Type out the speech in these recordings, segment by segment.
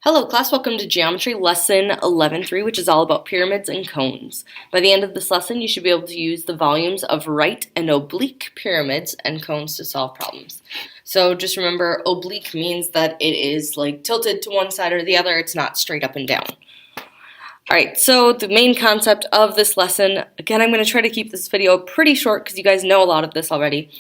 Hello class, welcome to Geometry Lesson 11.3, which is all about pyramids and cones. By the end of this lesson, you should be able to use the volumes of right and oblique pyramids and cones to solve problems. So just remember, oblique means that it is like tilted to one side or the other, it's not straight up and down. Alright, so the main concept of this lesson, again I'm going to try to keep this video pretty short because you guys know a lot of this already,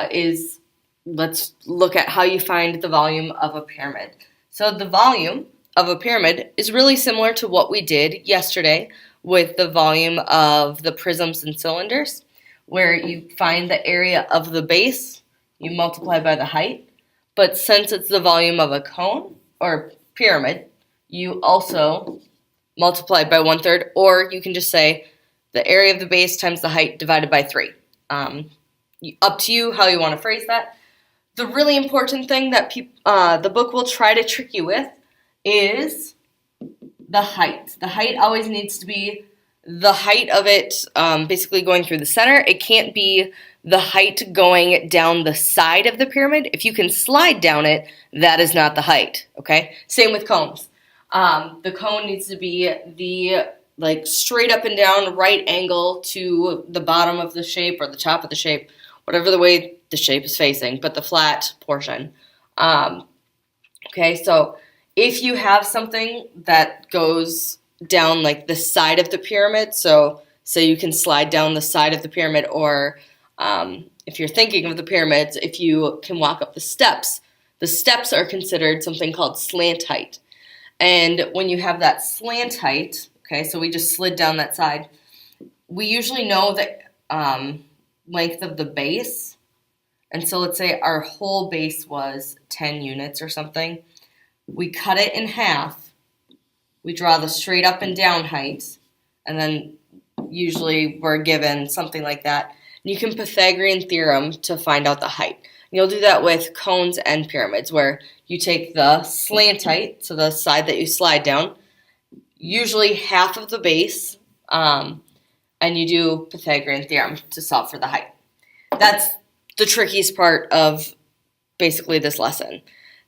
is let's look at how you find the volume of a pyramid. So the volume of a pyramid is really similar to what we did yesterday with the volume of the prisms and cylinders, where you find the area of the base, you multiply by the height, but since it's the volume of a cone or pyramid, you also multiply by 1/3, or you can just say the area of the base times the height divided by 3. Up to you how you want to phrase that. The really important thing that the book will try to trick you with is the height. The height always needs to be the height of it basically going through the center. It can't be the height going down the side of the pyramid. If you can slide down it, that is not the height, okay? Same with cones. The cone needs to be the straight up and down right angle to the bottom of the shape or the top of the shape, whatever the way the shape is facing, but the flat portion. Okay, so if you have something that goes down like the side of the pyramid, so you can slide down the side of the pyramid, or if you're thinking of the pyramids, if you can walk up the steps are considered something called slant height. And when you have that slant height, okay, so we just slid down that side, we usually know the length of the base. And so let's say our whole base was 10 units or something. We cut it in half. We draw the straight up and down height. And then usually we're given something like that. And you can Pythagorean theorem to find out the height. And you'll do that with cones and pyramids, where you take the slant height, so the side that you slide down, usually half of the base, and you do Pythagorean theorem to solve for the height. That's the trickiest part of basically this lesson.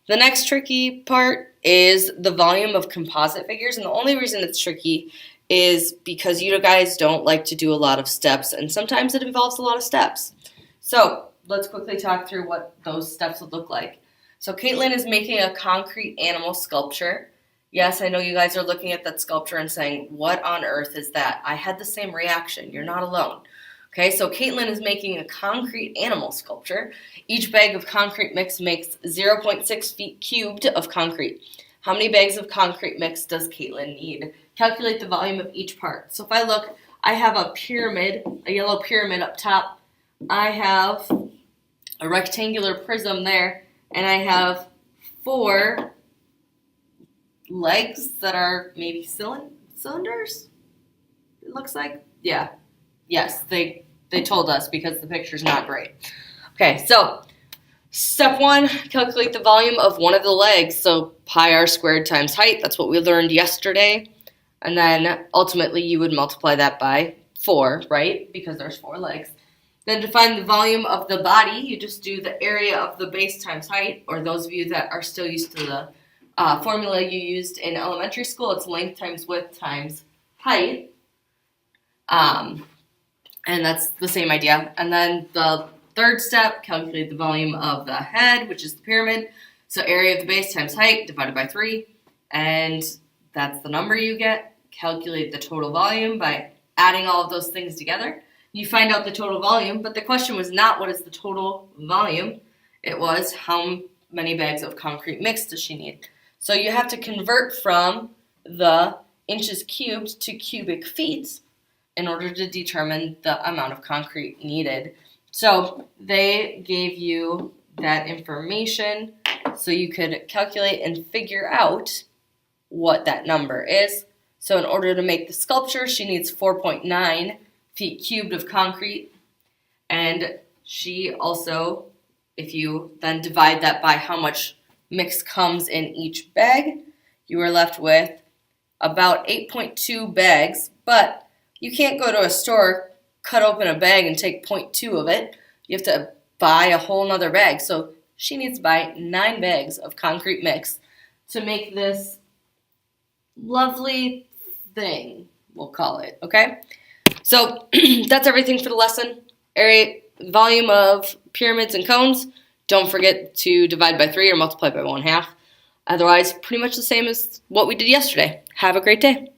The next tricky part is the volume of composite figures, and the only reason it's tricky is because you guys don't like to do a lot of steps, and sometimes it involves a lot of steps. So let's quickly talk through what those steps would look like. So Caitlin is making a concrete animal sculpture. Yes, I know you guys are looking at that sculpture and saying, what on earth is that? I had the same reaction. You're not alone. Okay, so Caitlin is making a concrete animal sculpture. Each bag of concrete mix makes 0.6 feet cubed of concrete. How many bags of concrete mix does Caitlin need? Calculate the volume of each part. So if I look, I have a pyramid, a yellow pyramid up top. I have a rectangular prism there, and I have 4 legs that are maybe cylinders, it looks like. Yeah. Yes, they told us because the picture's not great. Okay, so step 1, calculate the volume of one of the legs. So pi r squared times height, that's what we learned yesterday. And then ultimately you would multiply that by 4, right? Because there's 4 legs. Then to find the volume of the body, you just do the area of the base times height, or those of you that are still used to the formula you used in elementary school, it's length times width times height. And that's the same idea. And then the third step, calculate the volume of the head, which is the pyramid. So area of the base times height divided by 3. And that's the number you get. Calculate the total volume by adding all of those things together. You find out the total volume, but the question was not what is the total volume. It was how many bags of concrete mix does she need. So you have to convert from the inches cubed to cubic feet in order to determine the amount of concrete needed. So they gave you that information so you could calculate and figure out what that number is. So in order to make the sculpture, she needs 4.9 feet cubed of concrete. And she also, if you then divide that by how much mix comes in each bag, you are left with about 8.2 bags, but you can't go to a store, cut open a bag, and take 0.2 of it. You have to buy a whole nother bag. So she needs to buy 9 bags of concrete mix to make this lovely thing, we'll call it, okay? So that's everything for the lesson. Area, volume of pyramids and cones. Don't forget to divide by 3 or multiply by 1/2. Otherwise, pretty much the same as what we did yesterday. Have a great day.